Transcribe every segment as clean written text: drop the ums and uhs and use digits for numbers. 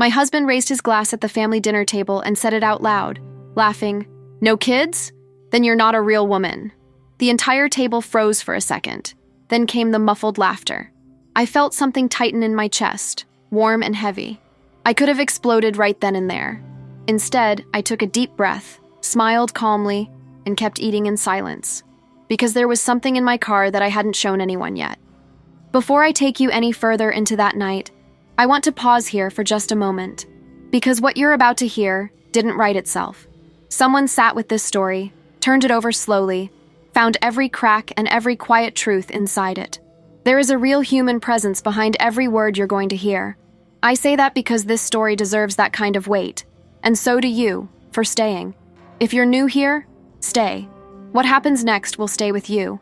My husband raised his glass at the family dinner table and said it out loud, laughing, "No kids? Then you're not a real woman." The entire table froze for a second. Then came the muffled laughter. I felt something tighten in my chest, warm and heavy. I could have exploded right then and there. Instead, I took a deep breath, smiled calmly, and kept eating in silence, because there was something in my car that I hadn't shown anyone yet. Before I take you any further into that night, I want to pause here for just a moment, because what you're about to hear didn't write itself. Someone sat with this story, turned it over slowly, found every crack and every quiet truth inside it. There is a real human presence behind every word you're going to hear. I say that because this story deserves that kind of weight, and so do you, for staying. If you're new here, stay. What happens next will stay with you.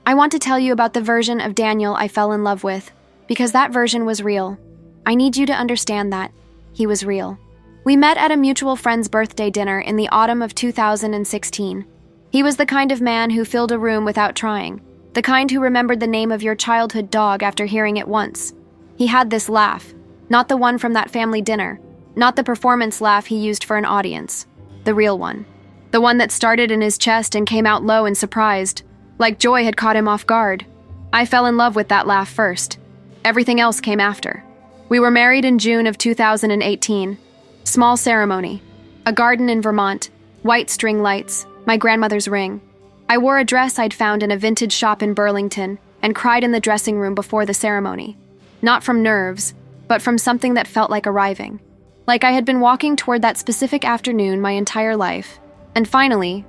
I want to tell you about the version of Daniel I fell in love with, because that version was real. I need you to understand that. He was real. We met at a mutual friend's birthday dinner in the autumn of 2016. He was the kind of man who filled a room without trying, the kind who remembered the name of your childhood dog after hearing it once. He had this laugh, not the one from that family dinner, not the performance laugh he used for an audience, the real one. The one that started in his chest and came out low and surprised, like joy had caught him off guard. I fell in love with that laugh first. Everything else came after. We were married in June of 2018. Small ceremony. A garden in Vermont, white string lights, my grandmother's ring. I wore a dress I'd found in a vintage shop in Burlington and cried in the dressing room before the ceremony. Not from nerves, but from something that felt like arriving. Like I had been walking toward that specific afternoon my entire life. And finally,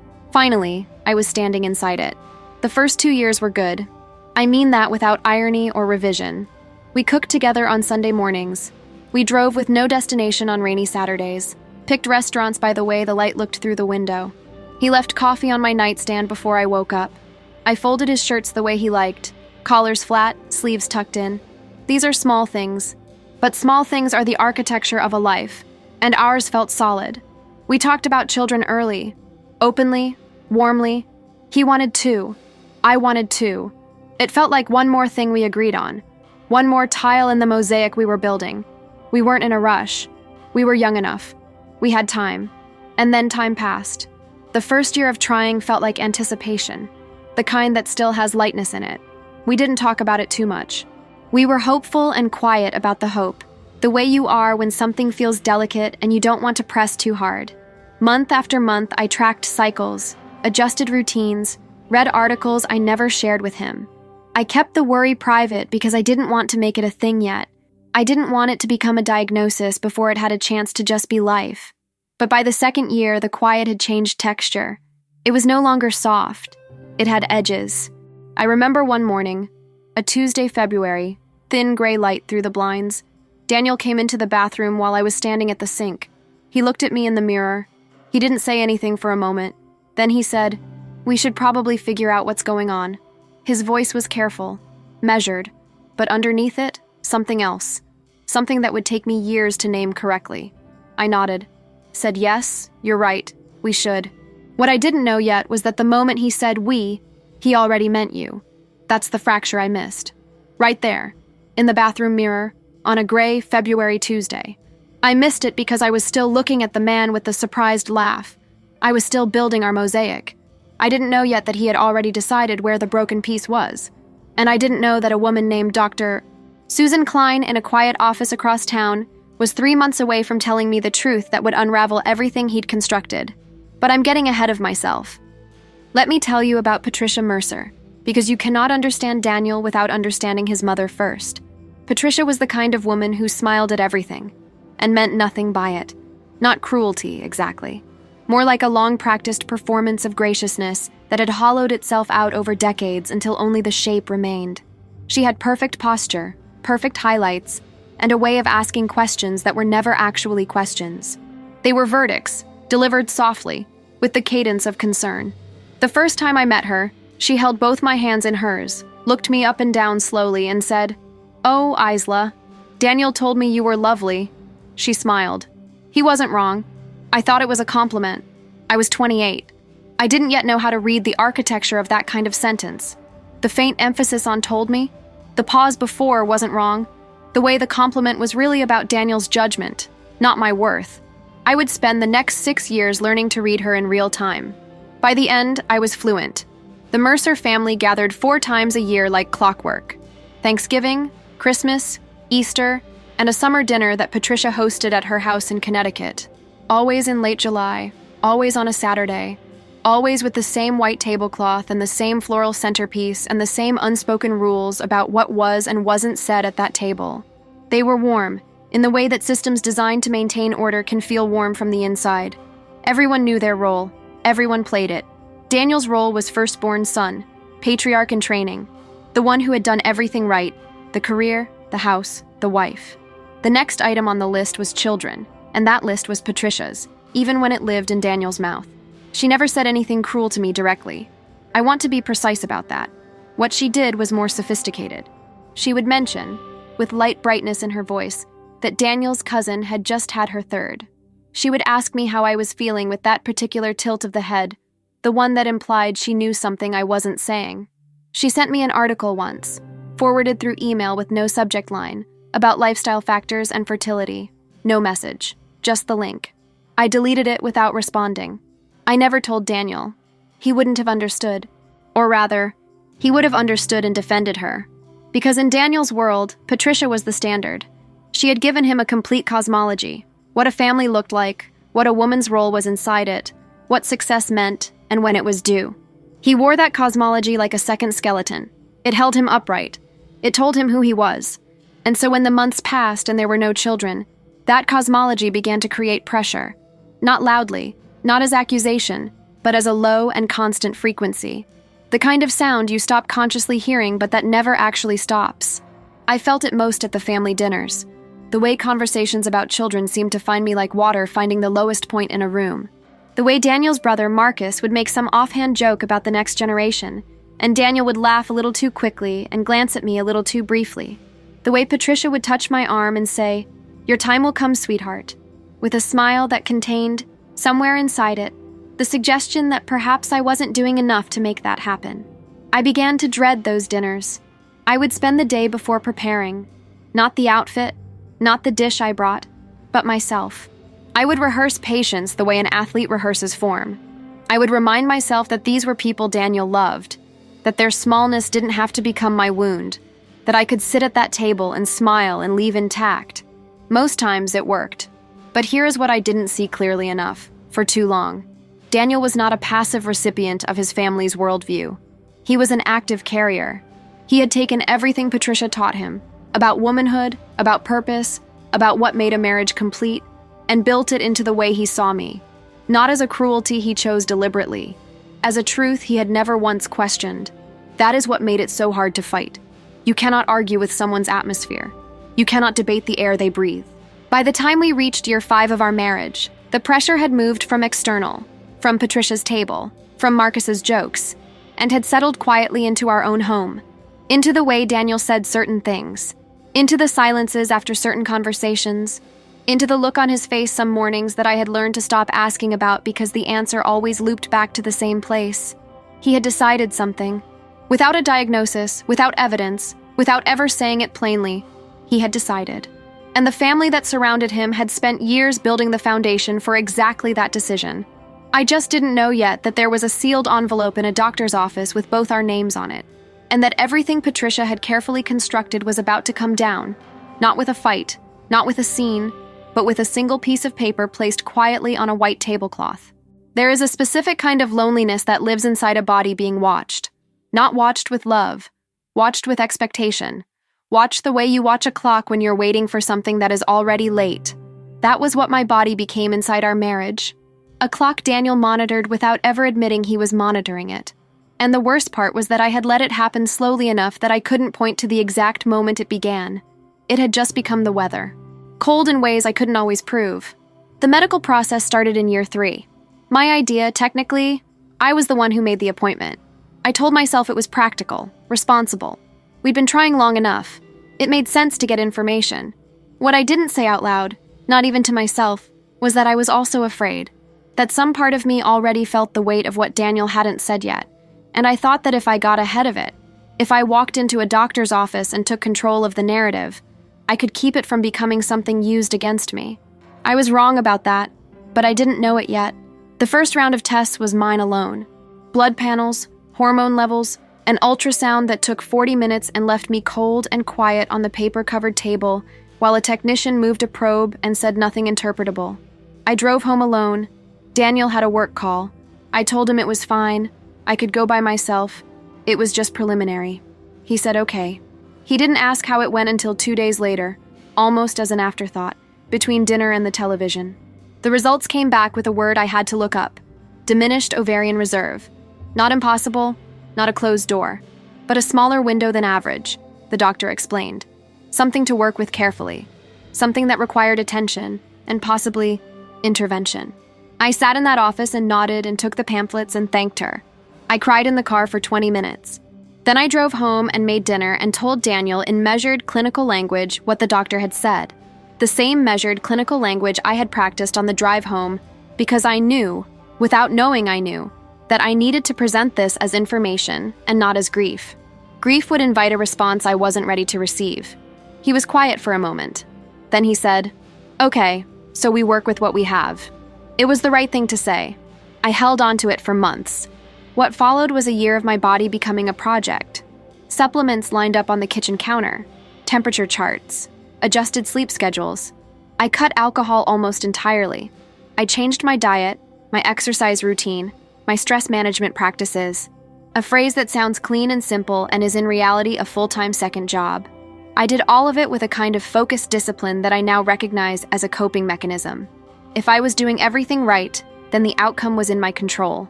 I was standing inside it. The first 2 years were good. I mean that without irony or revision. We cooked together on Sunday mornings. We drove with no destination on rainy Saturdays, picked restaurants by the way the light looked through the window. He left coffee on my nightstand before I woke up. I folded his shirts the way he liked, collars flat, sleeves tucked in. These are small things, but small things are the architecture of a life, and ours felt solid. We talked about children early, openly, warmly. He wanted 2. I wanted 2. It felt like one more thing we agreed on, one more tile in the mosaic we were building. We weren't in a rush. We were young enough. We had time. And then time passed. The first year of trying felt like anticipation, the kind that still has lightness in it. We didn't talk about it too much. We were hopeful and quiet about the hope, the way you are when something feels delicate and you don't want to press too hard. Month after month, I tracked cycles, adjusted routines, read articles I never shared with him. I kept the worry private because I didn't want to make it a thing yet. I didn't want it to become a diagnosis before it had a chance to just be life. But by the second year, the quiet had changed texture. It was no longer soft. It had edges. I remember one morning, a Tuesday, February, thin gray light through the blinds. Daniel came into the bathroom while I was standing at the sink. He looked at me in the mirror. He didn't say anything for a moment. Then he said, "We should probably figure out what's going on." His voice was careful, measured, but underneath it, something else. Something that would take me years to name correctly. I nodded. Said, "Yes, you're right, we should." What I didn't know yet was that the moment he said we, he already meant you. That's the fracture I missed. Right there, in the bathroom mirror, on a gray February Tuesday. I missed it because I was still looking at the man with the surprised laugh. I was still building our mosaic. I didn't know yet that he had already decided where the broken piece was. And I didn't know that a woman named Dr. Susan Klein in a quiet office across town was 3 months away from telling me the truth that would unravel everything he'd constructed. But I'm getting ahead of myself. Let me tell you about Patricia Mercer, because you cannot understand Daniel without understanding his mother first. Patricia was the kind of woman who smiled at everything, and meant nothing by it. Not cruelty, exactly. More like a long-practiced performance of graciousness that had hollowed itself out over decades until only the shape remained. She had perfect posture, perfect highlights, and a way of asking questions that were never actually questions. They were verdicts, delivered softly, with the cadence of concern. The first time I met her, she held both my hands in hers, looked me up and down slowly, and said, "Oh, Isla, Daniel told me you were lovely." She smiled. He wasn't wrong. I thought it was a compliment. I was 28. I didn't yet know how to read the architecture of that kind of sentence. The faint emphasis on told me, the pause before wasn't wrong. The way the compliment was really about Daniel's judgment, not my worth. I would spend the next 6 years learning to read her in real time. By the end, I was fluent. The Mercer family gathered 4 times a year like clockwork. Thanksgiving, Christmas, Easter, and a summer dinner that Patricia hosted at her house in Connecticut. Always in late July, always on a Saturday, always with the same white tablecloth and the same floral centerpiece and the same unspoken rules about what was and wasn't said at that table. They were warm, in the way that systems designed to maintain order can feel warm from the inside. Everyone knew their role. Everyone played it. Daniel's role was firstborn son, patriarch in training, the one who had done everything right, the career, the house, the wife. The next item on the list was children, and that list was Patricia's, even when it lived in Daniel's mouth. She never said anything cruel to me directly. I want to be precise about that. What she did was more sophisticated. She would mention, with light brightness in her voice, that Daniel's cousin had just had her third. She would ask me how I was feeling with that particular tilt of the head, the one that implied she knew something I wasn't saying. She sent me an article once, forwarded through email with no subject line, about lifestyle factors and fertility. No message, just the link. I deleted it without responding. I never told Daniel. He wouldn't have understood. Or rather, he would have understood and defended her. Because in Daniel's world, Patricia was the standard. She had given him a complete cosmology, what a family looked like, what a woman's role was inside it, what success meant, and when it was due. He wore that cosmology like a second skeleton. It held him upright. It told him who he was. And so when the months passed and there were no children, that cosmology began to create pressure. Not loudly, not as accusation, but as a low and constant frequency. The kind of sound you stop consciously hearing but that never actually stops. I felt it most at the family dinners. The way conversations about children seemed to find me like water finding the lowest point in a room. The way Daniel's brother, Marcus, would make some offhand joke about the next generation, and Daniel would laugh a little too quickly and glance at me a little too briefly. The way Patricia would touch my arm and say, "Your time will come, sweetheart," with a smile that contained, somewhere inside it, the suggestion that perhaps I wasn't doing enough to make that happen. I began to dread those dinners. I would spend the day before preparing, not the outfit, not the dish I brought, but myself. I would rehearse patience the way an athlete rehearses form. I would remind myself that these were people Daniel loved, that their smallness didn't have to become my wound, that I could sit at that table and smile and leave intact. Most times it worked. But here is what I didn't see clearly enough, for too long. Daniel was not a passive recipient of his family's worldview. He was an active carrier. He had taken everything Patricia taught him, about womanhood, about purpose, about what made a marriage complete, and built it into the way he saw me. Not as a cruelty he chose deliberately, as a truth he had never once questioned. That is what made it so hard to fight. You cannot argue with someone's atmosphere. You cannot debate the air they breathe. By the time we reached year 5 of our marriage, the pressure had moved from external, from Patricia's table, from Marcus's jokes, and had settled quietly into our own home, into the way Daniel said certain things, into the silences after certain conversations, into the look on his face some mornings that I had learned to stop asking about because the answer always looped back to the same place. He had decided something. Without a diagnosis, without evidence, without ever saying it plainly, he had decided. And the family that surrounded him had spent years building the foundation for exactly that decision. I just didn't know yet that there was a sealed envelope in a doctor's office with both our names on it, and that everything Patricia had carefully constructed was about to come down, not with a fight, not with a scene, but with a single piece of paper placed quietly on a white tablecloth. There is a specific kind of loneliness that lives inside a body being watched. Not watched with love, watched with expectation. Watched the way you watch a clock when you're waiting for something that is already late. That was what my body became inside our marriage. A clock Daniel monitored without ever admitting he was monitoring it. And the worst part was that I had let it happen slowly enough that I couldn't point to the exact moment it began. It had just become the weather. Cold in ways I couldn't always prove. The medical process started in year 3. My idea, technically, I was the one who made the appointment. I told myself it was practical, responsible. We'd been trying long enough. It made sense to get information. What I didn't say out loud, not even to myself, was that I was also afraid. That some part of me already felt the weight of what Daniel hadn't said yet. And I thought that if I got ahead of it, if I walked into a doctor's office and took control of the narrative, I could keep it from becoming something used against me. I was wrong about that, but I didn't know it yet. The first round of tests was mine alone. Blood panels, hormone levels, an ultrasound that took 40 minutes and left me cold and quiet on the paper-covered table while a technician moved a probe and said nothing interpretable. I drove home alone. Daniel had a work call. I told him it was fine. I could go by myself. It was just preliminary. He said okay. He didn't ask how it went until 2 days later, almost as an afterthought, between dinner and the television. The results came back with a word I had to look up. Diminished ovarian reserve. Not impossible, not a closed door, but a smaller window than average, the doctor explained. Something to work with carefully. Something that required attention and possibly intervention. I sat in that office and nodded and took the pamphlets and thanked her. I cried in the car for 20 minutes. Then I drove home and made dinner and told Daniel in measured clinical language what the doctor had said. The same measured clinical language I had practiced on the drive home because I knew, without knowing I knew, that I needed to present this as information and not as grief. Grief would invite a response I wasn't ready to receive. He was quiet for a moment. Then he said, "Okay, so we work with what we have." It was the right thing to say. I held on to it for months. What followed was a year of my body becoming a project. Supplements lined up on the kitchen counter, temperature charts, adjusted sleep schedules. I cut alcohol almost entirely. I changed my diet, my exercise routine, my stress management practices, a phrase that sounds clean and simple and is in reality a full-time second job. I did all of it with a kind of focused discipline that I now recognize as a coping mechanism. If I was doing everything right, then the outcome was in my control.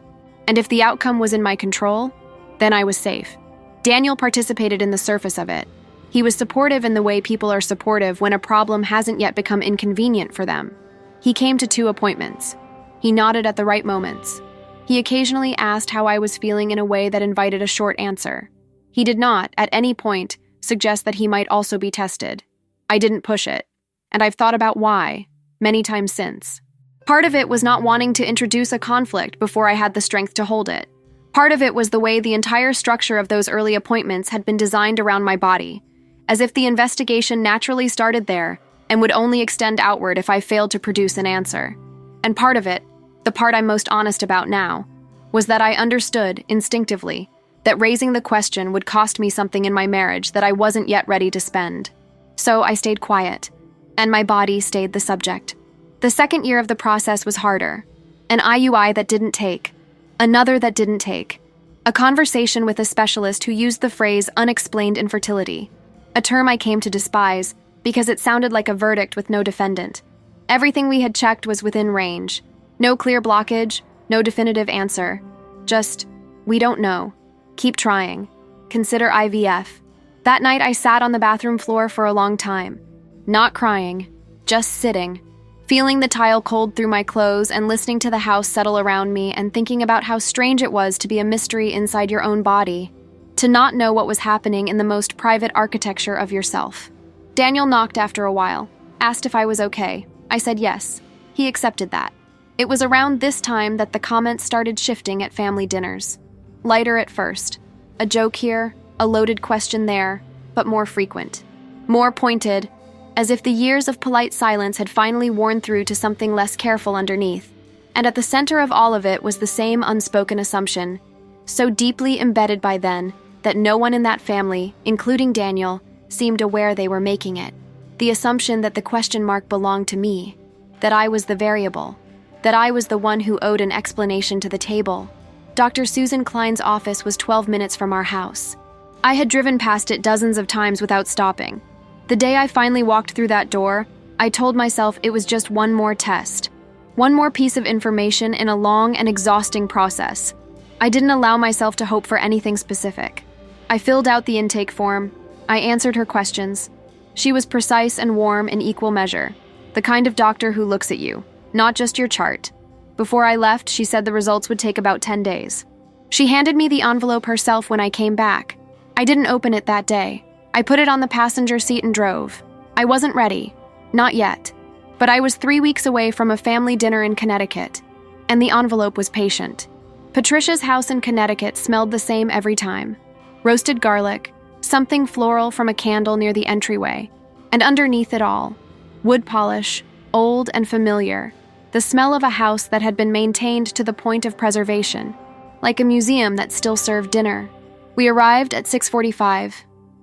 And if the outcome was in my control, then I was safe. Daniel participated in the surface of it. He was supportive in the way people are supportive when a problem hasn't yet become inconvenient for them. He came to 2 appointments. He nodded at the right moments. He occasionally asked how I was feeling in a way that invited a short answer. He did not, at any point, suggest that he might also be tested. I didn't push it, and I've thought about why, many times since. Part of it was not wanting to introduce a conflict before I had the strength to hold it. Part of it was the way the entire structure of those early appointments had been designed around my body, as if the investigation naturally started there and would only extend outward if I failed to produce an answer. And part of it, the part I'm most honest about now, was that I understood, instinctively, that raising the question would cost me something in my marriage that I wasn't yet ready to spend. So I stayed quiet, and my body stayed the subject. The second year of the process was harder. An IUI that didn't take. Another that didn't take. A conversation with a specialist who used the phrase unexplained infertility, a term I came to despise because it sounded like a verdict with no defendant. Everything we had checked was within range. No clear blockage, no definitive answer. Just, we don't know. Keep trying. Consider IVF. That night I sat on the bathroom floor for a long time. Not crying, just sitting, feeling the tile cold through my clothes and listening to the house settle around me and thinking about how strange it was to be a mystery inside your own body, to not know what was happening in the most private architecture of yourself. Daniel knocked after a while, asked if I was okay. I said yes. He accepted that. It was around this time that the comments started shifting at family dinners. Lighter at first. A joke here, a loaded question there, but more frequent. More pointed, as if the years of polite silence had finally worn through to something less careful underneath. And at the center of all of it was the same unspoken assumption, so deeply embedded by then that no one in that family, including Daniel, seemed aware they were making it. The assumption that the question mark belonged to me, that I was the variable, that I was the one who owed an explanation to the table. Dr. Susan Klein's office was 12 minutes from our house. I had driven past it dozens of times without stopping. The day I finally walked through that door, I told myself it was just one more test, one more piece of information in a long and exhausting process. I didn't allow myself to hope for anything specific. I filled out the intake form. I answered her questions. She was precise and warm in equal measure, the kind of doctor who looks at you, not just your chart. Before I left, she said the results would take about 10 days. She handed me the envelope herself when I came back. I didn't open it that day. I put it on the passenger seat and drove. I wasn't ready. Not yet. But I was 3 weeks away from a family dinner in Connecticut, and the envelope was patient. Patricia's house in Connecticut smelled the same every time. Roasted garlic, something floral from a candle near the entryway, and underneath it all, wood polish, old and familiar, the smell of a house that had been maintained to the point of preservation, like a museum that still served dinner. We arrived at 6:45.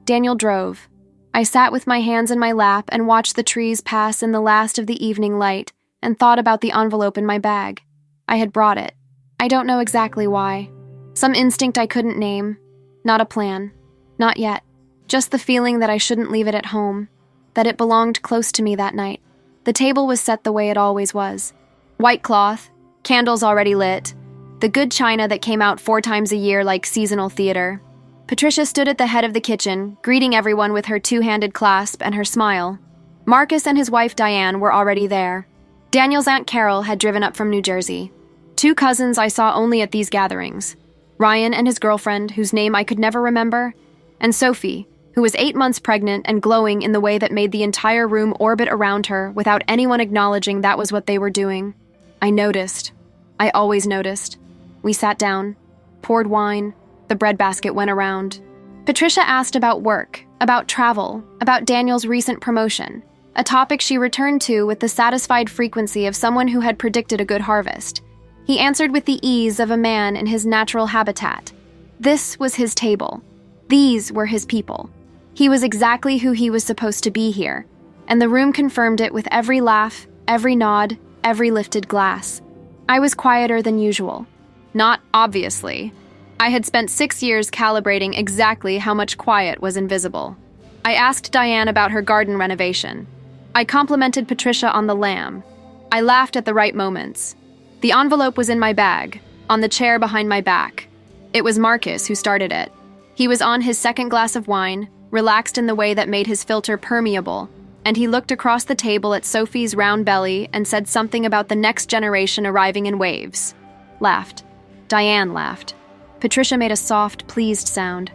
Daniel drove. I sat with my hands in my lap and watched the trees pass in the last of the evening light and thought about the envelope in my bag. I had brought it. I don't know exactly why. Some instinct I couldn't name. Not a plan. Not yet. Just the feeling that I shouldn't leave it at home, that it belonged close to me that night. The table was set the way it always was. White cloth, candles already lit, the good china that came out 4 times a year like seasonal theater. Patricia stood at the head of the kitchen, greeting everyone with her 2-handed clasp and her smile. Marcus and his wife Diane were already there. Daniel's Aunt Carol had driven up from New Jersey. 2 cousins I saw only at these gatherings. Ryan and his girlfriend, whose name I could never remember, and Sophie, who was 8 months pregnant and glowing in the way that made the entire room orbit around her without anyone acknowledging that was what they were doing. I noticed. I always noticed. We sat down, poured wine, the breadbasket went around. Patricia asked about work, about travel, about Daniel's recent promotion, a topic she returned to with the satisfied frequency of someone who had predicted a good harvest. He answered with the ease of a man in his natural habitat. This was his table. These were his people. He was exactly who he was supposed to be here, and the room confirmed it with every laugh, every nod, every lifted glass. I was quieter than usual. Not obviously. I had spent 6 years calibrating exactly how much quiet was invisible. I asked Diane about her garden renovation. I complimented Patricia on the lamb. I laughed at the right moments. The envelope was in my bag, on the chair behind my back. It was Marcus who started it. He was on his 2nd glass of wine, relaxed in the way that made his filter permeable, and he looked across the table at Sophie's round belly and said something about the next generation arriving in waves. Laughed. Diane laughed. Patricia made a soft, pleased sound.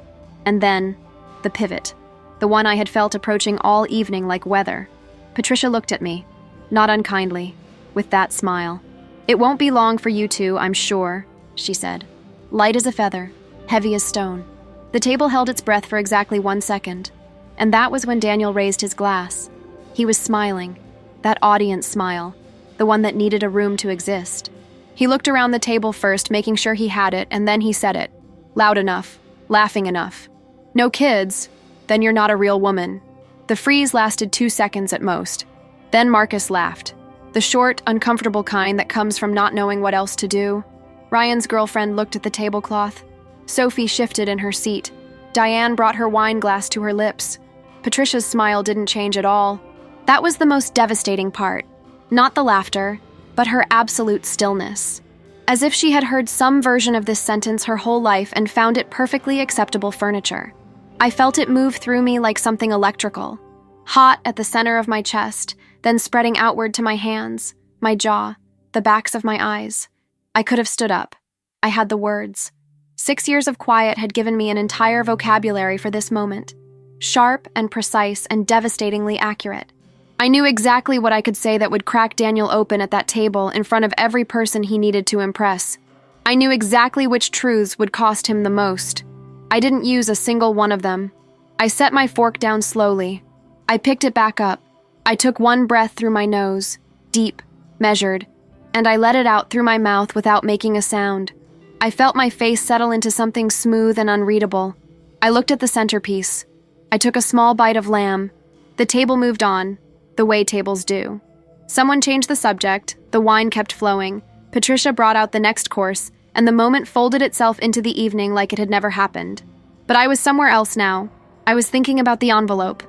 And then, the pivot. The one I had felt approaching all evening like weather. Patricia looked at me, not unkindly, with that smile. "It won't be long for you two, I'm sure," she said. Light as a feather, heavy as stone. The table held its breath for exactly 1 second, and that was when Daniel raised his glass. He was smiling, that audience smile, the one that needed a room to exist. He looked around the table first, making sure he had it, and then he said it. Loud enough, laughing enough. "No kids? Then you're not a real woman." The freeze lasted 2 seconds at most. Then Marcus laughed. The short, uncomfortable kind that comes from not knowing what else to do. Ryan's girlfriend looked at the tablecloth. Sophie shifted in her seat. Diane brought her wine glass to her lips. Patricia's smile didn't change at all. That was the most devastating part. Not the laughter, but her absolute stillness. As if she had heard some version of this sentence her whole life and found it perfectly acceptable furniture. I felt it move through me like something electrical. Hot at the center of my chest, then spreading outward to my hands, my jaw, the backs of my eyes. I could have stood up. I had the words. 6 years of quiet had given me an entire vocabulary for this moment. Sharp and precise and devastatingly accurate. I knew exactly what I could say that would crack Daniel open at that table in front of every person he needed to impress. I knew exactly which truths would cost him the most. I didn't use a single one of them. I set my fork down slowly. I picked it back up. I took one breath through my nose, deep, measured, and I let it out through my mouth without making a sound. I felt my face settle into something smooth and unreadable. I looked at the centerpiece. I took a small bite of lamb. The table moved on, the way tables do. Someone changed the subject, the wine kept flowing, Patricia brought out the next course, and the moment folded itself into the evening like it had never happened. But I was somewhere else now. I was thinking about the envelope.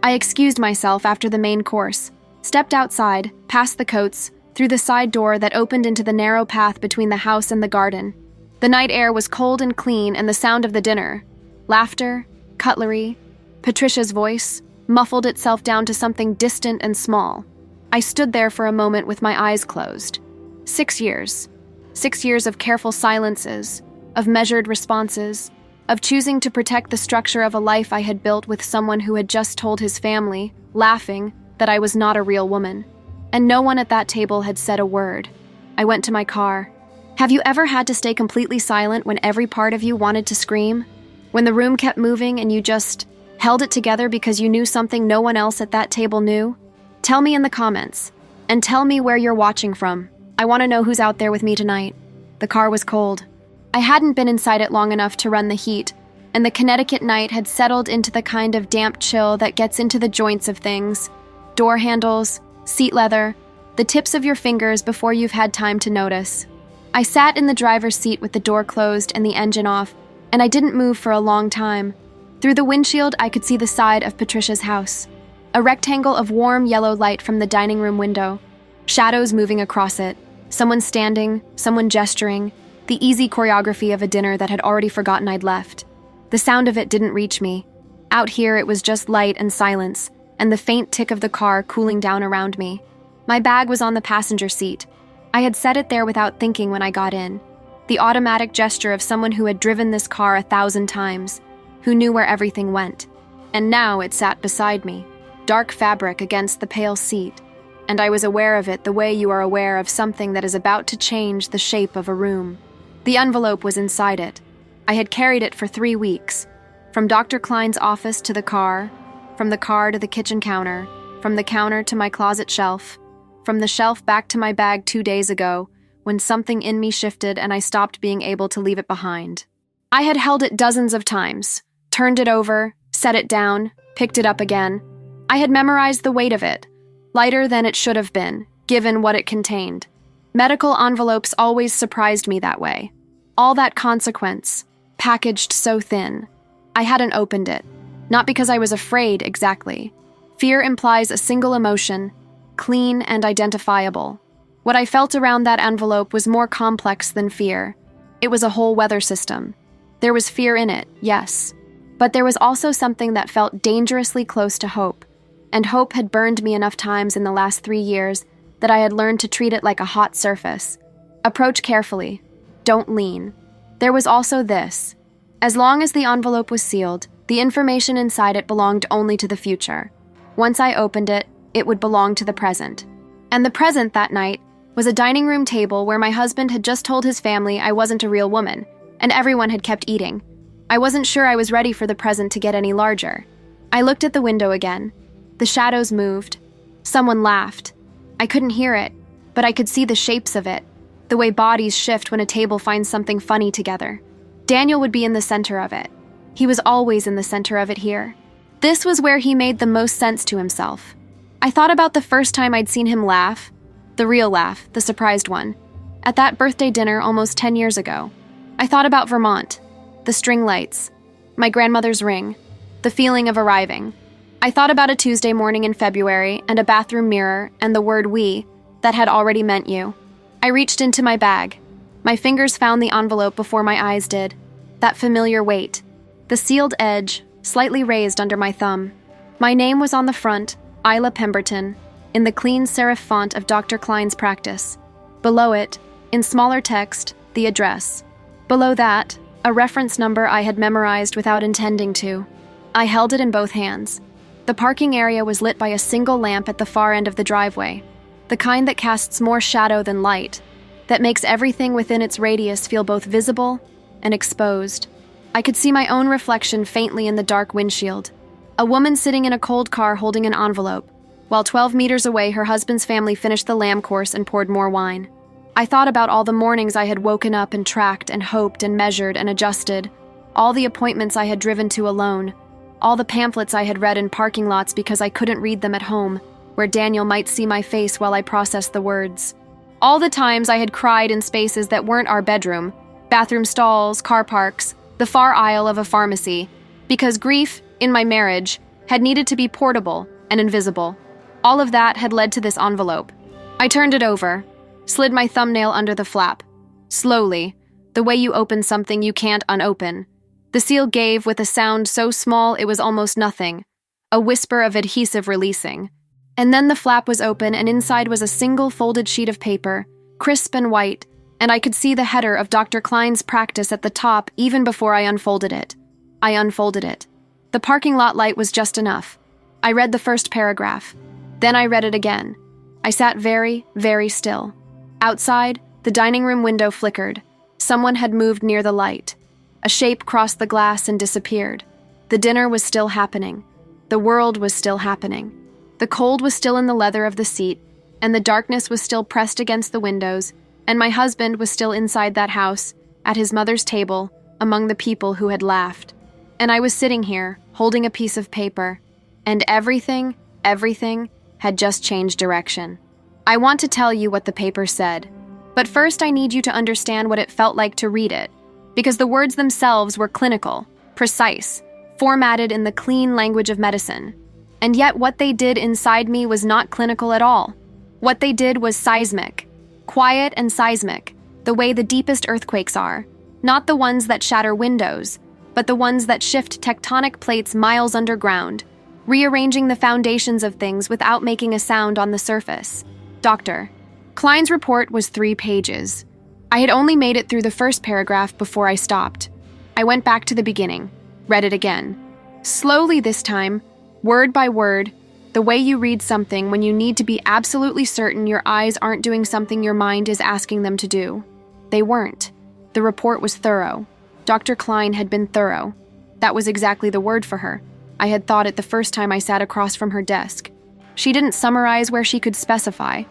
I excused myself after the main course, stepped outside, past the coats, through the side door that opened into the narrow path between the house and the garden. The night air was cold and clean, and the sound of the dinner, laughter, cutlery, Patricia's voice, muffled itself down to something distant and small. I stood there for a moment with my eyes closed. 6 years. 6 years of careful silences, of measured responses, of choosing to protect the structure of a life I had built with someone who had just told his family, laughing, that I was not a real woman. And no one at that table had said a word. I went to my car. Have you ever had to stay completely silent when every part of you wanted to scream? When the room kept moving and you just held it together because you knew something no one else at that table knew? Tell me in the comments. And tell me where you're watching from. I want to know who's out there with me tonight. The car was cold. I hadn't been inside it long enough to run the heat, and the Connecticut night had settled into the kind of damp chill that gets into the joints of things. Door handles, seat leather, the tips of your fingers before you've had time to notice. I sat in the driver's seat with the door closed and the engine off, and I didn't move for a long time. Through the windshield, I could see the side of Patricia's house. A rectangle of warm yellow light from the dining room window. Shadows moving across it. Someone standing, someone gesturing. The easy choreography of a dinner that had already forgotten I'd left. The sound of it didn't reach me. Out here, it was just light and silence, and the faint tick of the car cooling down around me. My bag was on the passenger seat. I had set it there without thinking when I got in. The automatic gesture of someone who had driven this car 1,000 times, who knew where everything went. And now it sat beside me, dark fabric against the pale seat, and I was aware of it the way you are aware of something that is about to change the shape of a room. The envelope was inside it. I had carried it for 3 weeks, from Dr. Klein's office to the car, from the car to the kitchen counter, from the counter to my closet shelf, from the shelf back to my bag 2 days ago, when something in me shifted and I stopped being able to leave it behind. I had held it dozens of times, turned it over, set it down, picked it up again. I had memorized the weight of it, lighter than it should have been, given what it contained. Medical envelopes always surprised me that way. All that consequence, packaged so thin. I hadn't opened it, not because I was afraid exactly. Fear implies a single emotion, clean and identifiable. What I felt around that envelope was more complex than fear. It was a whole weather system. There was fear in it, yes. But there was also something that felt dangerously close to hope. And hope had burned me enough times in the last 3 years that I had learned to treat it like a hot surface. Approach carefully. Don't lean. There was also this. As long as the envelope was sealed, the information inside it belonged only to the future. Once I opened it, it would belong to the present. And the present that night was a dining room table where my husband had just told his family I wasn't a real woman, and everyone had kept eating. I wasn't sure I was ready for the present to get any larger. I looked at the window again. The shadows moved. Someone laughed. I couldn't hear it, but I could see the shapes of it, the way bodies shift when a table finds something funny together. Daniel would be in the center of it. He was always in the center of it here. This was where he made the most sense to himself. I thought about the first time I'd seen him laugh, the real laugh, the surprised one, at that birthday dinner almost 10 years ago. I thought about Vermont, the string lights, my grandmother's ring, the feeling of arriving. I thought about a Tuesday morning in February and a bathroom mirror and the word we that had already meant you. I reached into my bag. My fingers found the envelope before my eyes did. That familiar weight. The sealed edge, slightly raised under my thumb. My name was on the front, Isla Pemberton, in the clean serif font of Dr. Klein's practice. Below it, in smaller text, the address. Below that, a reference number I had memorized without intending to. I held it in both hands. The parking area was lit by a single lamp at the far end of the driveway, the kind that casts more shadow than light, that makes everything within its radius feel both visible and exposed. I could see my own reflection faintly in the dark windshield. A woman sitting in a cold car holding an envelope, while 12 meters away her husband's family finished the lamb course and poured more wine. I thought about all the mornings I had woken up and tracked and hoped and measured and adjusted, all the appointments I had driven to alone, all the pamphlets I had read in parking lots because I couldn't read them at home, where Daniel might see my face while I processed the words. All the times I had cried in spaces that weren't our bedroom, bathroom stalls, car parks, the far aisle of a pharmacy, because grief, in my marriage, had needed to be portable and invisible. All of that had led to this envelope. I turned it over, slid my thumbnail under the flap. Slowly, the way you open something you can't unopen. The seal gave with a sound so small it was almost nothing, a whisper of adhesive releasing. And then the flap was open and inside was a single folded sheet of paper, crisp and white, and I could see the header of Dr. Klein's practice at the top even before I unfolded it. I unfolded it. The parking lot light was just enough. I read the first paragraph. Then I read it again. I sat very, very still. Outside, the dining room window flickered. Someone had moved near the light. A shape crossed the glass and disappeared. The dinner was still happening. The world was still happening. The cold was still in the leather of the seat, and the darkness was still pressed against the windows, and my husband was still inside that house, at his mother's table, among the people who had laughed. And I was sitting here, holding a piece of paper, and everything had just changed direction. I want to tell you what the paper said, but first I need you to understand what it felt like to read it, because the words themselves were clinical, precise, formatted in the clean language of medicine. And yet what they did inside me was not clinical at all. What they did was seismic, quiet and seismic, the way the deepest earthquakes are, not the ones that shatter windows, but the ones that shift tectonic plates miles underground, rearranging the foundations of things without making a sound on the surface. Dr. Klein's report was 3 pages. I had only made it through the first paragraph before I stopped. I went back to the beginning, read it again. Slowly this time, word by word, the way you read something when you need to be absolutely certain your eyes aren't doing something your mind is asking them to do. They weren't. The report was thorough. Dr. Klein had been thorough. That was exactly the word for her. I had thought it the first time I sat across from her desk. She didn't summarize where she could specify.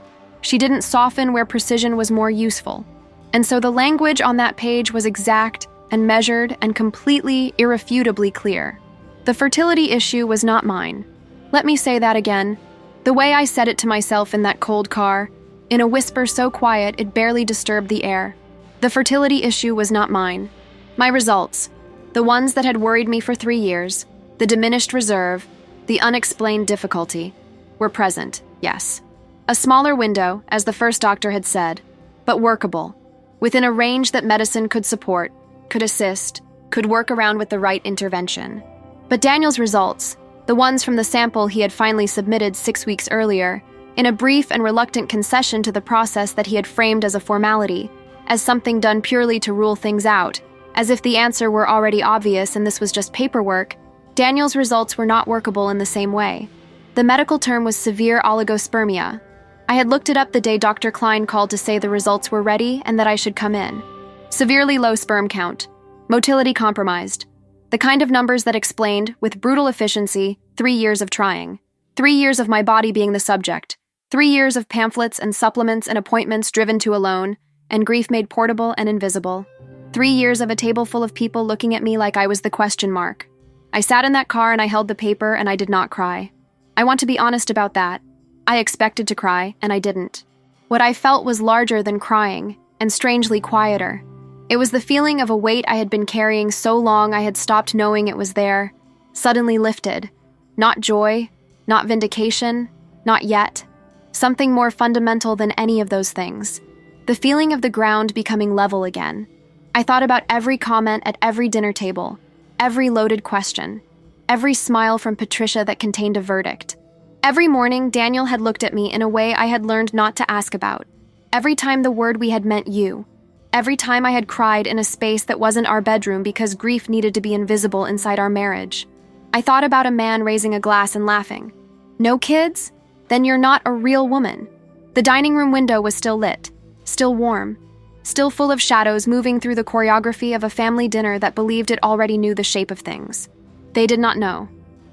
She didn't soften where precision was more useful. And so the language on that page was exact and measured and completely, irrefutably clear. The fertility issue was not mine. Let me say that again. The way I said it to myself in that cold car, in a whisper so quiet it barely disturbed the air. The fertility issue was not mine. My results, the ones that had worried me for 3 years, the diminished reserve, the unexplained difficulty, were present, yes. A smaller window, as the first doctor had said, but workable, within a range that medicine could support, could assist, could work around with the right intervention. But Daniel's results, the ones from the sample he had finally submitted 6 weeks earlier, in a brief and reluctant concession to the process that he had framed as a formality, as something done purely to rule things out, as if the answer were already obvious and this was just paperwork, Daniel's results were not workable in the same way. The medical term was severe oligospermia. I had looked it up the day Dr. Klein called to say the results were ready and that I should come in. Severely low sperm count. Motility compromised. The kind of numbers that explained, with brutal efficiency, 3 years of trying. 3 years of my body being the subject. 3 years of pamphlets and supplements and appointments driven to alone, and grief made portable and invisible. 3 years of a table full of people looking at me like I was the question mark. I sat in that car and I held the paper and I did not cry. I want to be honest about that. I expected to cry, and I didn't. What I felt was larger than crying, and strangely quieter. It was the feeling of a weight I had been carrying so long I had stopped knowing it was there, suddenly lifted. Not joy, not vindication, not yet. Something more fundamental than any of those things. The feeling of the ground becoming level again. I thought about every comment at every dinner table, every loaded question, every smile from Patricia that contained a verdict. Every morning, Daniel had looked at me in a way I had learned not to ask about. Every time the word we had meant you. Every time I had cried in a space that wasn't our bedroom because grief needed to be invisible inside our marriage. I thought about a man raising a glass and laughing. No kids? Then you're not a real woman. The dining room window was still lit, still warm, still full of shadows moving through the choreography of a family dinner that believed it already knew the shape of things. They did not know.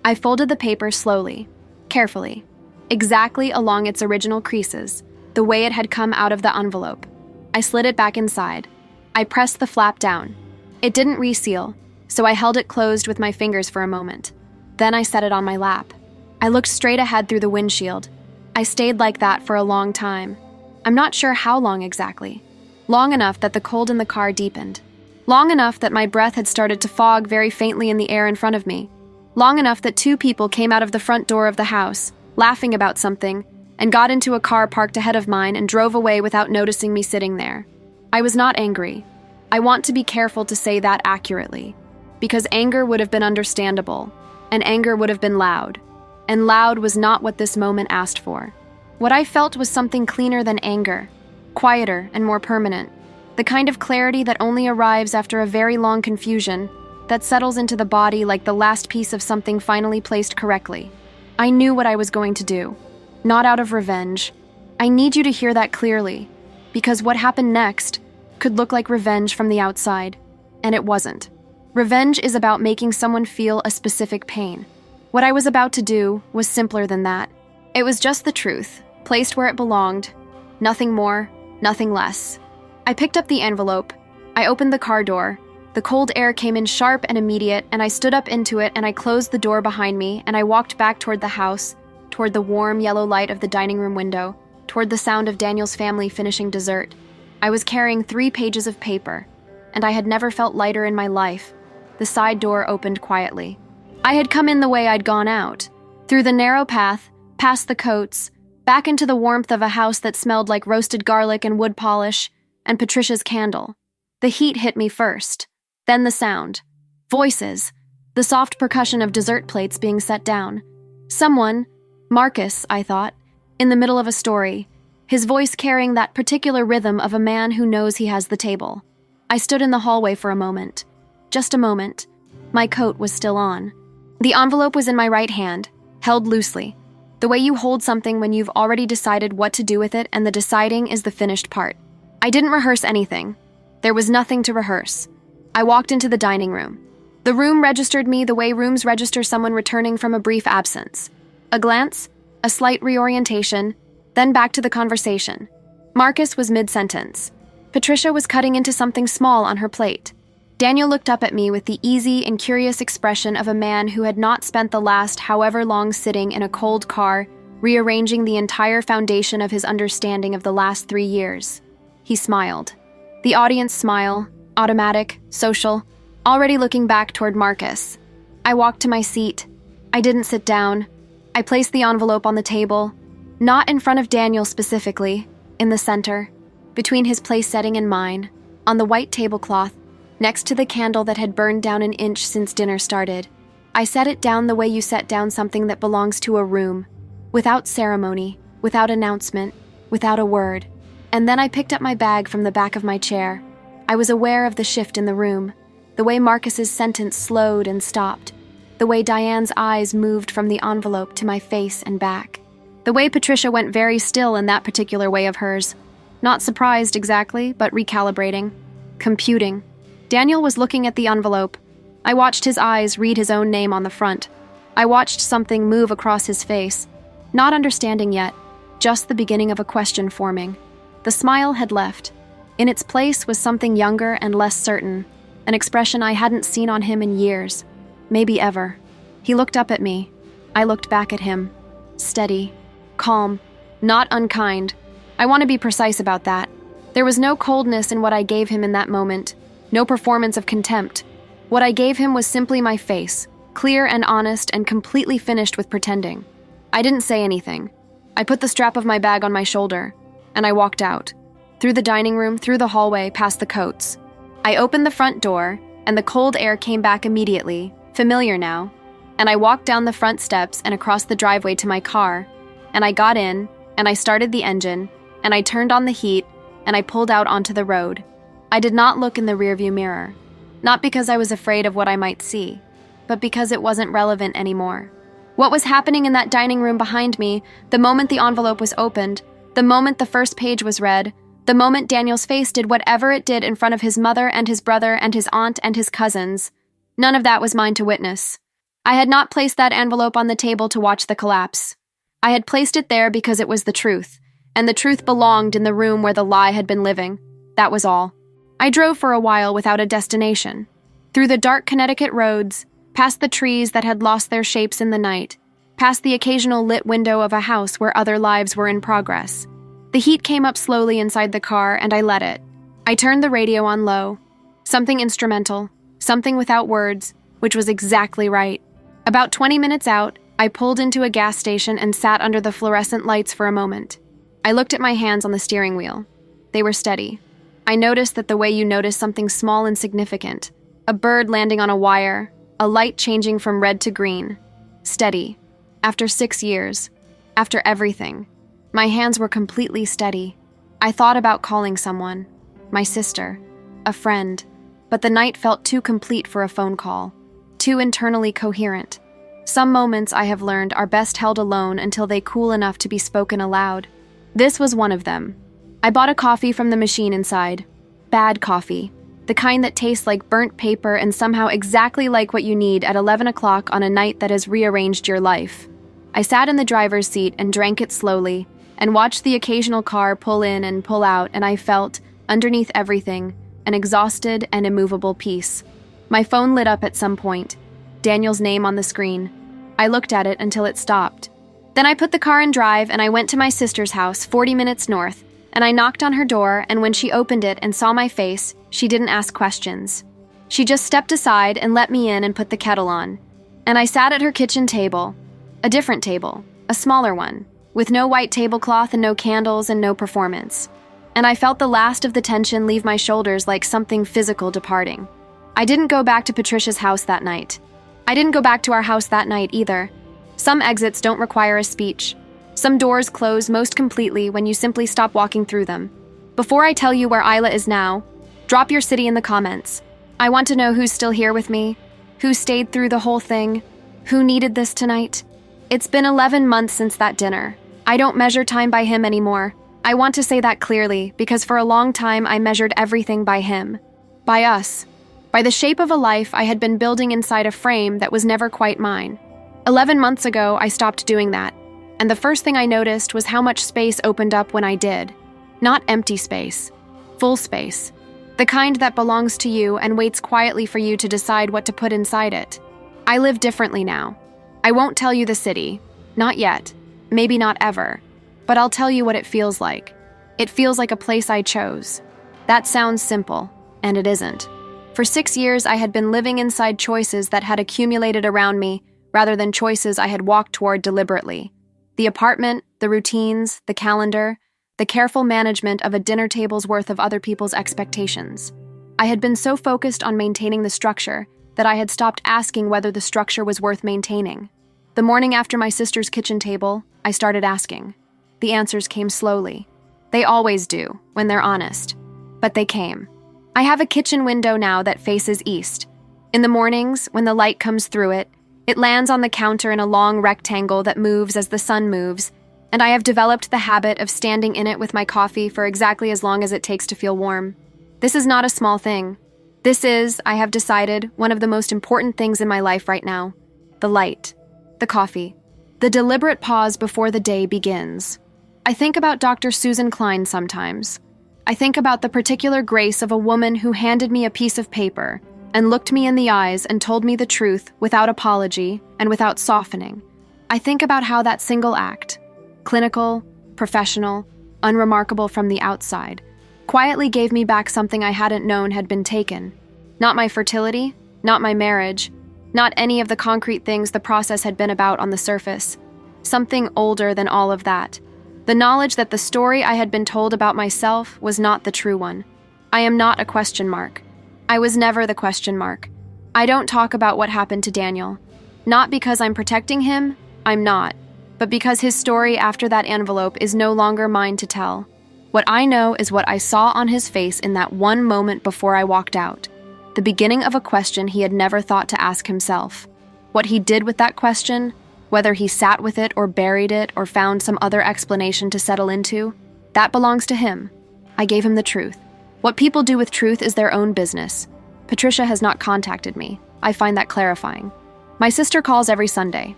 I folded the paper slowly, carefully, exactly along its original creases, the way it had come out of the envelope. I slid it back inside. I pressed the flap down. It didn't reseal, so I held it closed with my fingers for a moment. Then I set it on my lap. I looked straight ahead through the windshield. I stayed like that for a long time. I'm not sure how long exactly. Long enough that the cold in the car deepened. Long enough that my breath had started to fog very faintly in the air in front of me. Long enough that 2 people came out of the front door of the house, laughing about something, and got into a car parked ahead of mine and drove away without noticing me sitting there. I was not angry. I want to be careful to say that accurately, because anger would have been understandable, and anger would have been loud, and loud was not what this moment asked for. What I felt was something cleaner than anger, quieter and more permanent, the kind of clarity that only arrives after a very long confusion, that settles into the body like the last piece of something finally placed correctly. I knew what I was going to do, not out of revenge. I need you to hear that clearly, because what happened next could look like revenge from the outside, and it wasn't. Revenge is about making someone feel a specific pain. What I was about to do was simpler than that. It was just the truth, placed where it belonged. Nothing more, nothing less. I picked up the envelope. I opened the car door. The cold air came in sharp and immediate, and I stood up into it, and I closed the door behind me, and I walked back toward the house, toward the warm yellow light of the dining room window, toward the sound of Daniel's family finishing dessert. I was carrying 3 pages of paper, and I had never felt lighter in my life. The side door opened quietly. I had come in the way I'd gone out, through the narrow path, past the coats, back into the warmth of a house that smelled like roasted garlic and wood polish, and Patricia's candle. The heat hit me first, then the sound. Voices, the soft percussion of dessert plates being set down. Someone, Marcus, I thought, in the middle of a story, his voice carrying that particular rhythm of a man who knows he has the table. I stood in the hallway for a moment. Just a moment. My coat was still on. The envelope was in my right hand, held loosely. The way you hold something when you've already decided what to do with it, and the deciding is the finished part. I didn't rehearse anything. There was nothing to rehearse. I walked into the dining room. The room registered me the way rooms register someone returning from a brief absence. A glance, a slight reorientation, then back to the conversation. Marcus was mid-sentence. Patricia was cutting into something small on her plate. Daniel looked up at me with the easy and curious expression of a man who had not spent the last however long sitting in a cold car, rearranging the entire foundation of his understanding of the last 3 years. He smiled. The audience smile, automatic, social, already looking back toward Marcus. I walked to my seat. I didn't sit down. I placed the envelope on the table, not in front of Daniel specifically, in the center, between his place setting and mine, on the white tablecloth, next to the candle that had burned down an inch since dinner started. I set it down the way you set down something that belongs to a room, without ceremony, without announcement, without a word. And then I picked up my bag from the back of my chair. I was aware of the shift in the room, the way Marcus's sentence slowed and stopped, the way Diane's eyes moved from the envelope to my face and back, the way Patricia went very still in that particular way of hers, not surprised exactly, but recalibrating, computing. Daniel was looking at the envelope. I watched his eyes read his own name on the front. I watched something move across his face, not understanding yet, just the beginning of a question forming. The smile had left. In its place was something younger and less certain, an expression I hadn't seen on him in years, maybe ever. He looked up at me. I looked back at him. Steady, calm, not unkind. I want to be precise about that. There was no coldness in what I gave him in that moment, no performance of contempt. What I gave him was simply my face, clear and honest and completely finished with pretending. I didn't say anything. I put the strap of my bag on my shoulder, and I walked out. Through the dining room, through the hallway, past the coats. I opened the front door, and the cold air came back immediately, familiar now, and I walked down the front steps and across the driveway to my car, and I got in, and I started the engine, and I turned on the heat, and I pulled out onto the road. I did not look in the rearview mirror, not because I was afraid of what I might see, but because it wasn't relevant anymore. What was happening in that dining room behind me, the moment the envelope was opened, the moment the first page was read, the moment Daniel's face did whatever it did in front of his mother and his brother and his aunt and his cousins, none of that was mine to witness. I had not placed that envelope on the table to watch the collapse. I had placed it there because it was the truth, and the truth belonged in the room where the lie had been living. That was all. I drove for a while without a destination. Through the dark Connecticut roads, past the trees that had lost their shapes in the night, past the occasional lit window of a house where other lives were in progress. The heat came up slowly inside the car, and I let it. I turned the radio on low. Something instrumental, something without words, which was exactly right. About 20 minutes out, I pulled into a gas station and sat under the fluorescent lights for a moment. I looked at my hands on the steering wheel. They were steady. I noticed that the way you notice something small and significant, a bird landing on a wire, a light changing from red to green. Steady. After 6 years. After everything. My hands were completely steady. I thought about calling someone. My sister. A friend. But the night felt too complete for a phone call. Too internally coherent. Some moments, I have learned, are best held alone until they cool enough to be spoken aloud. This was one of them. I bought a coffee from the machine inside. Bad coffee. The kind that tastes like burnt paper and somehow exactly like what you need at 11 o'clock on a night that has rearranged your life. I sat in the driver's seat and drank it slowly, and watched the occasional car pull in and pull out, and I felt, underneath everything, an exhausted and immovable peace. My phone lit up at some point, Daniel's name on the screen. I looked at it until it stopped. Then I put the car in drive and I went to my sister's house, 40 minutes north, and I knocked on her door, and when she opened it and saw my face, she didn't ask questions. She just stepped aside and let me in and put the kettle on. And I sat at her kitchen table, a different table, a smaller one, with no white tablecloth and no candles and no performance. And I felt the last of the tension leave my shoulders like something physical departing. I didn't go back to Patricia's house that night. I didn't go back to our house that night either. Some exits don't require a speech. Some doors close most completely when you simply stop walking through them. Before I tell you where Isla is now, drop your city in the comments. I want to know who's still here with me, who stayed through the whole thing, who needed this tonight. It's been 11 months since that dinner. I don't measure time by him anymore. I want to say that clearly because for a long time I measured everything by him. By us. By the shape of a life I had been building inside a frame that was never quite mine. 11 months ago, I stopped doing that. And the first thing I noticed was how much space opened up when I did. Not empty space. Full space. The kind that belongs to you and waits quietly for you to decide what to put inside it. I live differently now. I won't tell you the city. Not yet. Maybe not ever. But I'll tell you what it feels like. It feels like a place I chose. That sounds simple, and it isn't. For 6 years, I had been living inside choices that had accumulated around me, rather than choices I had walked toward deliberately. The apartment, the routines, the calendar, the careful management of a dinner table's worth of other people's expectations. I had been so focused on maintaining the structure that I had stopped asking whether the structure was worth maintaining. The morning after my sister's kitchen table, I started asking. The answers came slowly. They always do, when they're honest. But they came. I have a kitchen window now that faces east. In the mornings, when the light comes through it, it lands on the counter in a long rectangle that moves as the sun moves, and I have developed the habit of standing in it with my coffee for exactly as long as it takes to feel warm. This is not a small thing. This is, I have decided, one of the most important things in my life right now. The light. The coffee. The deliberate pause before the day begins. I think about Dr. Susan Klein sometimes. I think about the particular grace of a woman who handed me a piece of paper and looked me in the eyes and told me the truth without apology and without softening. I think about how that single act, clinical, professional, unremarkable from the outside, quietly gave me back something I hadn't known had been taken. Not my fertility, not my marriage, not any of the concrete things the process had been about on the surface. Something older than all of that. The knowledge that the story I had been told about myself was not the true one. I am not a question mark. I was never the question mark. I don't talk about what happened to Daniel. Not because I'm protecting him, I'm not, but because his story after that envelope is no longer mine to tell. What I know is what I saw on his face in that one moment before I walked out. The beginning of a question he had never thought to ask himself. What he did with that question, whether he sat with it or buried it or found some other explanation to settle into, that belongs to him. I gave him the truth. What people do with truth is their own business. Patricia has not contacted me. I find that clarifying. My sister calls every Sunday.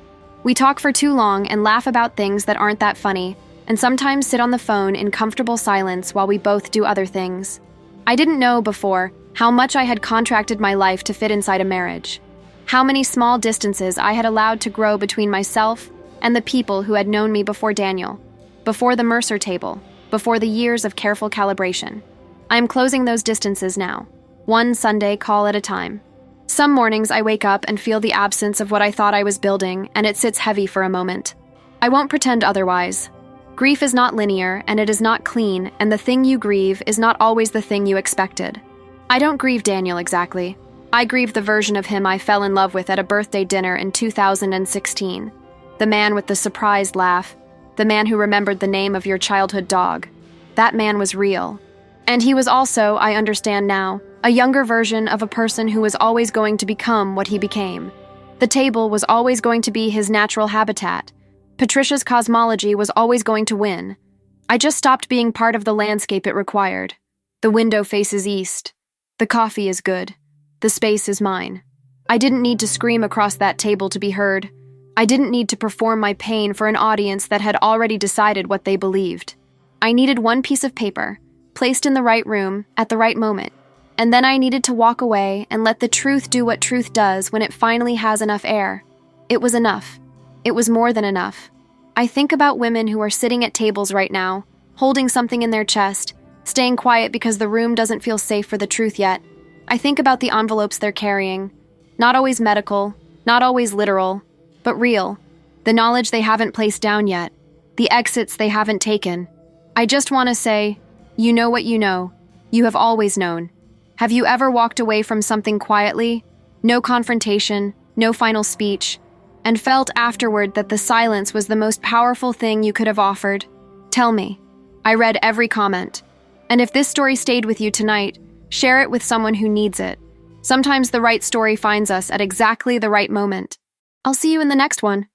We talk for too long and laugh about things that aren't that funny, and sometimes sit on the phone in comfortable silence while we both do other things. I didn't know before how much I had contracted my life to fit inside a marriage. How many small distances I had allowed to grow between myself and the people who had known me before Daniel, before the Mercer table, before the years of careful calibration. I am closing those distances now, one Sunday call at a time. Some mornings I wake up and feel the absence of what I thought I was building, and it sits heavy for a moment. I won't pretend otherwise. Grief is not linear, and it is not clean, and the thing you grieve is not always the thing you expected. I don't grieve Daniel exactly. I grieve the version of him I fell in love with at a birthday dinner in 2016. The man with the surprised laugh. The man who remembered the name of your childhood dog. That man was real. And he was also, I understand now, a younger version of a person who was always going to become what he became. The table was always going to be his natural habitat. Patricia's cosmology was always going to win. I just stopped being part of the landscape it required. The window faces east. The coffee is good. The space is mine. I didn't need to scream across that table to be heard. I didn't need to perform my pain for an audience that had already decided what they believed. I needed one piece of paper, placed in the right room at the right moment, and then I needed to walk away and let the truth do what truth does when it finally has enough air. It was enough. It was more than enough. I think about women who are sitting at tables right now, holding something in their chest, staying quiet because the room doesn't feel safe for the truth yet. I think about the envelopes they're carrying. Not always medical, not always literal, but real. The knowledge they haven't placed down yet. The exits they haven't taken. I just want to say, you know what you know. You have always known. Have you ever walked away from something quietly? No confrontation, no final speech, and felt afterward that the silence was the most powerful thing you could have offered? Tell me. I read every comment. And if this story stayed with you tonight, share it with someone who needs it. Sometimes the right story finds us at exactly the right moment. I'll see you in the next one.